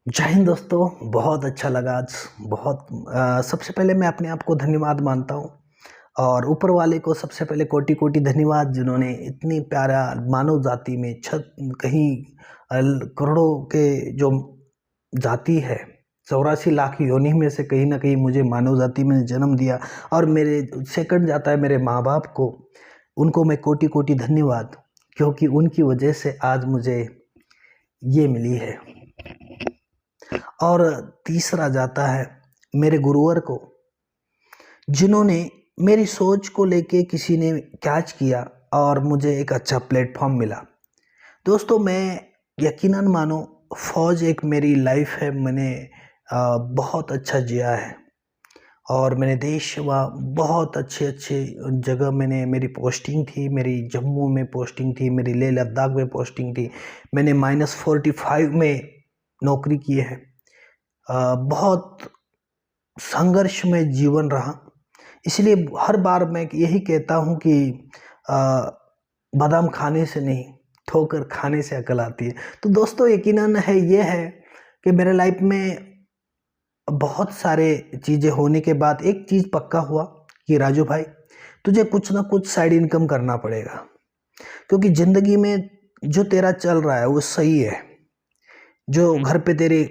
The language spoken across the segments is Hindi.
जय हिंद दोस्तों, बहुत अच्छा लगा आज। बहुत सबसे पहले मैं अपने आप को धन्यवाद मानता हूँ और ऊपर वाले को सबसे पहले कोटि कोटि धन्यवाद, जिन्होंने इतनी प्यारा मानव जाति में छत कहीं करोड़ों के जो जाति है, 84 लाख योनि में से कहीं ना कहीं मुझे मानव जाति में जन्म दिया। और मेरे सेकंड जाता है मेरे माँ बाप को, उनको मैं कोटि कोटि धन्यवाद, क्योंकि उनकी वजह से आज मुझे ये मिली है। और तीसरा जाता है मेरे गुरुवर को, जिन्होंने मेरी सोच को लेके किसी ने कैच किया और मुझे एक अच्छा प्लेटफॉर्म मिला। दोस्तों, मैं यकीनन मानो फौज एक मेरी लाइफ है। मैंने बहुत अच्छा जिया है और मैंने देश सेवा बहुत अच्छे अच्छे जगह मैंने मेरी पोस्टिंग थी। मेरी जम्मू में पोस्टिंग थी, मेरी लेह लद्दाख में पोस्टिंग थी। मैंने -45 में नौकरी की है। बहुत संघर्षमय जीवन रहा, इसलिए हर बार मैं यही कहता हूँ कि बादाम खाने से नहीं, ठोकर खाने से अकल आती है। तो दोस्तों, यकीनन है ये है कि मेरे लाइफ में बहुत सारे चीज़ें होने के बाद एक चीज़ पक्का हुआ कि राजू भाई, तुझे कुछ ना कुछ साइड इनकम करना पड़ेगा, क्योंकि ज़िंदगी में जो तेरा चल रहा है वो सही है। जो घर पे तेरे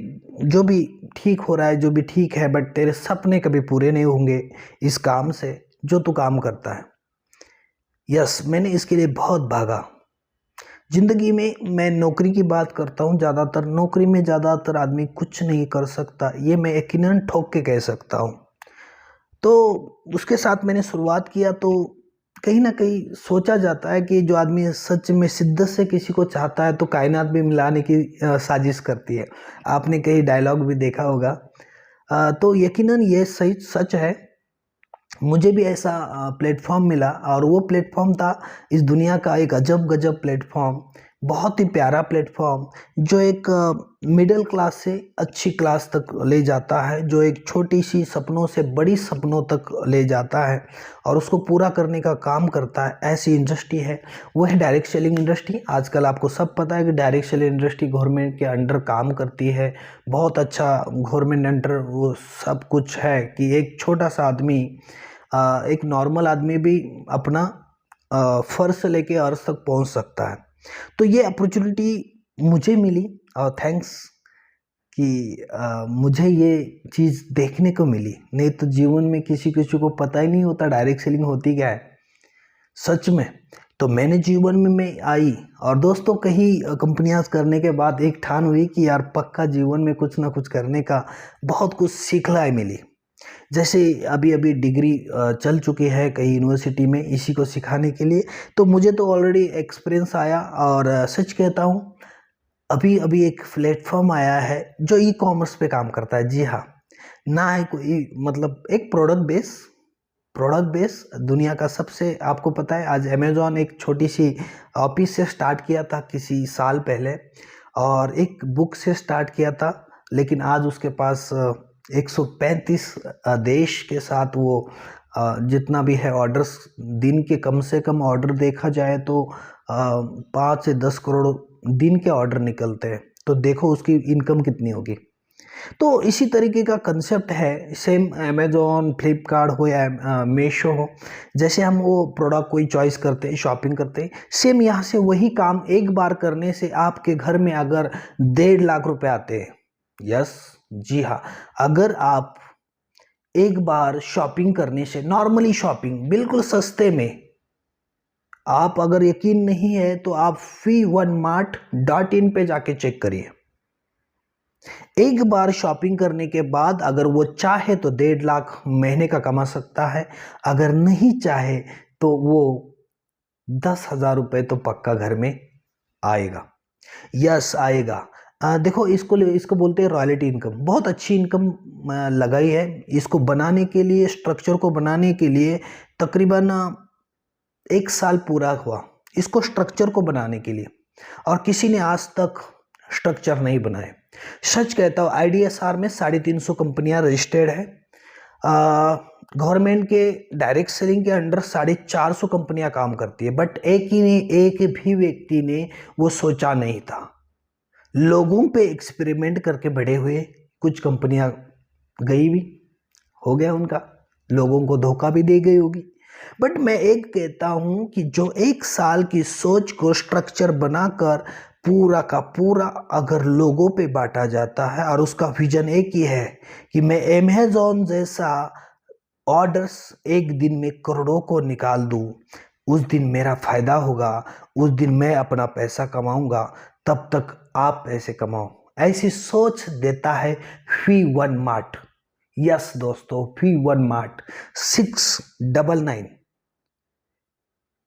जो भी ठीक हो रहा है, जो भी ठीक है, बट तेरे सपने कभी पूरे नहीं होंगे इस काम से जो तू काम करता है। यस, मैंने इसके लिए बहुत भागा। ज़िंदगी में मैं नौकरी की बात करता हूँ, ज़्यादातर नौकरी में ज़्यादातर आदमी कुछ नहीं कर सकता, ये मैं यकीनन ठोक के कह सकता हूँ। तो उसके साथ मैंने शुरुआत किया, तो कहीं ना कहीं सोचा जाता है कि जो आदमी सच में शिद्दत से किसी को चाहता है तो कायनात भी मिलाने की साजिश करती है। आपने कई डायलॉग भी देखा होगा। तो यकीनन ये सही सच है। मुझे भी ऐसा प्लेटफॉर्म मिला और वो प्लेटफॉर्म था इस दुनिया का एक अजब गजब प्लेटफॉर्म, बहुत ही प्यारा प्लेटफॉर्म, जो एक मिडिल क्लास से अच्छी क्लास तक ले जाता है, जो एक छोटी सी सपनों से बड़ी सपनों तक ले जाता है और उसको पूरा करने का काम करता है। ऐसी इंडस्ट्री है, वो है डायरेक्ट सेलिंग इंडस्ट्री। आजकल आपको सब पता है कि डायरेक्ट सेलिंग इंडस्ट्री गवर्नमेंट के अंडर काम करती है। बहुत अच्छा गवर्नमेंट अंडर वो सब कुछ है कि एक छोटा सा आदमी, एक नॉर्मल आदमी भी अपना फर्ज से लेके अर्श तक पहुंच सकता है। तो ये अपॉर्चुनिटी मुझे मिली और थैंक्स कि मुझे ये चीज़ देखने को मिली। नहीं तो जीवन में किसी किसी को पता ही नहीं होता डायरेक्ट सेलिंग होती क्या है सच में। तो मैंने जीवन में आई और दोस्तों, कहीं कंपनियां करने के बाद एक ठान हुई कि यार पक्का जीवन में कुछ ना कुछ करने का बहुत कुछ सीखलाई मिली। जैसे अभी अभी डिग्री चल चुकी है कई यूनिवर्सिटी में इसी को सिखाने के लिए, तो मुझे तो ऑलरेडी एक्सपीरियंस आया। और सच कहता हूँ, अभी अभी एक प्लेटफॉर्म आया है जो ई कॉमर्स पे काम करता है। जी हाँ, ना है कोई मतलब एक प्रोडक्ट बेस दुनिया का सबसे, आपको पता है आज अमेजोन एक छोटी सी ऑफिस से स्टार्ट किया था किसी साल पहले, और एक बुक से स्टार्ट किया था, लेकिन आज उसके पास 135 देश के साथ वो जितना भी है ऑर्डर्स, दिन के कम से कम ऑर्डर देखा जाए तो 5 से 10 करोड़ दिन के ऑर्डर निकलते हैं। तो देखो उसकी इनकम कितनी होगी। तो इसी तरीके का कंसेप्ट है, सेम अमेजोन फ्लिपकार्ट हो या मीशो हो। जैसे हम वो प्रोडक्ट कोई चॉइस करते हैं, शॉपिंग करते हैं, सेम यहाँ से वही काम एक बार करने से आपके घर में अगर 1.5 लाख रुपए आते हैं। यस, जी हाँ, अगर आप एक बार शॉपिंग करने से, नॉर्मली शॉपिंग बिल्कुल सस्ते में, आप अगर यकीन नहीं है तो आप fee1mart.in पे जाके चेक करिए। एक बार शॉपिंग करने के बाद अगर वो चाहे तो 1.5 लाख महीने का कमा सकता है, अगर नहीं चाहे तो वो 10,000 रुपये तो पक्का घर में आएगा। यस, आएगा। देखो, इसको बोलते हैं रॉयल्टी इनकम। बहुत अच्छी इनकम लगाई है। इसको बनाने के लिए, स्ट्रक्चर को बनाने के लिए तकरीबन 1 साल पूरा हुआ इसको स्ट्रक्चर को बनाने के लिए, और किसी ने आज तक स्ट्रक्चर नहीं बनाए। सच कहता हूँ, IDSR में 350 कंपनियां रजिस्टर्ड है। गवर्नमेंट के डायरेक्ट सेलिंग के अंडर 450 कंपनियां काम करती है, बट एक भी व्यक्ति ने वो सोचा नहीं था। लोगों पे एक्सपेरिमेंट करके बड़े हुए। कुछ कंपनियां गई भी, हो गया उनका, लोगों को धोखा भी दे गई होगी। बट मैं एक कहता हूं कि जो 1 साल की सोच को स्ट्रक्चर बनाकर पूरा का पूरा अगर लोगों पे बांटा जाता है और उसका विजन एक ही है कि मैं अमेज़न जैसा ऑर्डर्स एक दिन में करोड़ों को निकाल दूं, उस दिन मेरा फायदा होगा, उस दिन मैं अपना पैसा कमाऊंगा, तब तक आप पैसे कमाओ, ऐसी सोच देता है V1 मार्ट। यस दोस्तों, V1 मार्ट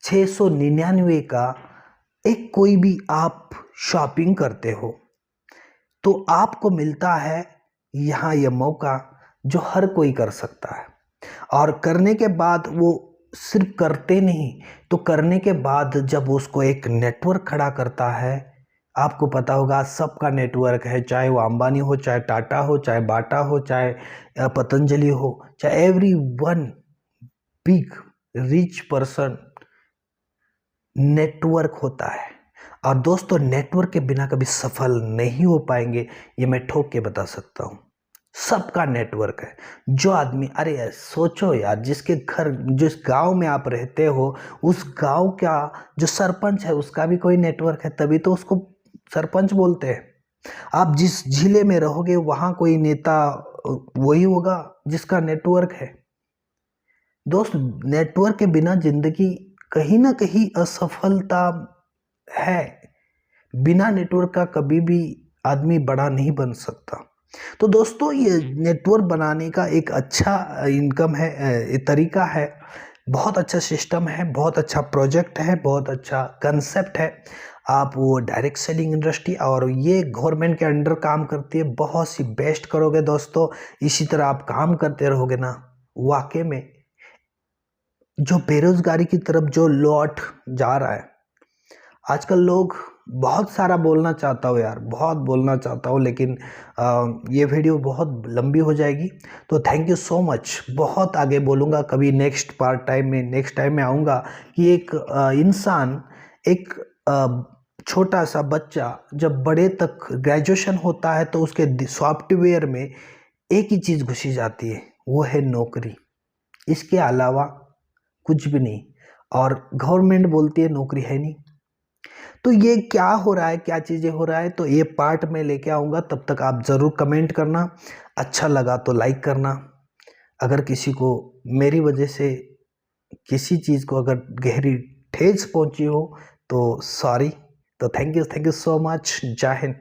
699 का एक कोई भी आप शॉपिंग करते हो तो आपको मिलता है यहाँ यह मौका जो हर कोई कर सकता है। और करने के बाद वो सिर्फ करते नहीं, तो करने के बाद जब उसको एक नेटवर्क खड़ा करता है, आपको पता होगा सबका नेटवर्क है, चाहे वो अंबानी हो, चाहे टाटा हो, चाहे बाटा हो, चाहे पतंजलि हो, चाहे every one big rich person, network होता है। और दोस्तों नेटवर्क के बिना कभी सफल नहीं हो पाएंगे, ये मैं ठोक के बता सकता हूँ। सबका नेटवर्क है। जो आदमी, अरे यार सोचो यार, जिसके घर, जिस गांव में आप रहते हो, उस गांव का जो सरपंच है उसका भी कोई नेटवर्क है, तभी तो उसको सरपंच बोलते हैं। आप जिस जिले में रहोगे वहां कोई नेता वही होगा जिसका नेटवर्क है। दोस्त नेटवर्क के बिना जिंदगी कहीं ना कहीं असफलता है। बिना नेटवर्क का कभी भी आदमी बड़ा नहीं बन सकता। तो दोस्तों ये नेटवर्क बनाने का एक अच्छा इनकम है, तरीका है, बहुत अच्छा सिस्टम है, बहुत अच्छा प्रोजेक्ट है, बहुत अच्छा कंसेप्ट है। आप वो डायरेक्ट सेलिंग इंडस्ट्री, और ये गवर्नमेंट के अंडर काम करती है, बहुत सी बेस्ट करोगे दोस्तों। इसी तरह आप काम करते रहोगे ना, वाकई में जो बेरोजगारी की तरफ जो लौट जा रहा है आजकल, लोग बहुत सारा बोलना चाहता हूँ यार, बहुत बोलना चाहता हूँ, लेकिन ये वीडियो बहुत लंबी हो जाएगी। तो थैंक यू सो मच। बहुत आगे बोलूँगा कभी नेक्स्ट पार्ट टाइम में, नेक्स्ट टाइम में आऊँगा कि एक इंसान, एक छोटा सा बच्चा जब बड़े तक ग्रेजुएशन होता है तो उसके सॉफ्टवेयर में एक ही चीज़ घुसी जाती है, वो है नौकरी। इसके अलावा कुछ भी नहीं। और गवर्नमेंट बोलती है नौकरी है नहीं। तो ये क्या हो रहा है, क्या चीज़ें हो रहा है, तो ये पार्ट में लेके आऊँगा। तब तक आप ज़रूर कमेंट करना, अच्छा लगा तो लाइक करना। अगर किसी को मेरी वजह से किसी चीज़ को अगर गहरी ठेस पहुंची हो तो सॉरी। तो थैंक यू सो मच। जय हिंद।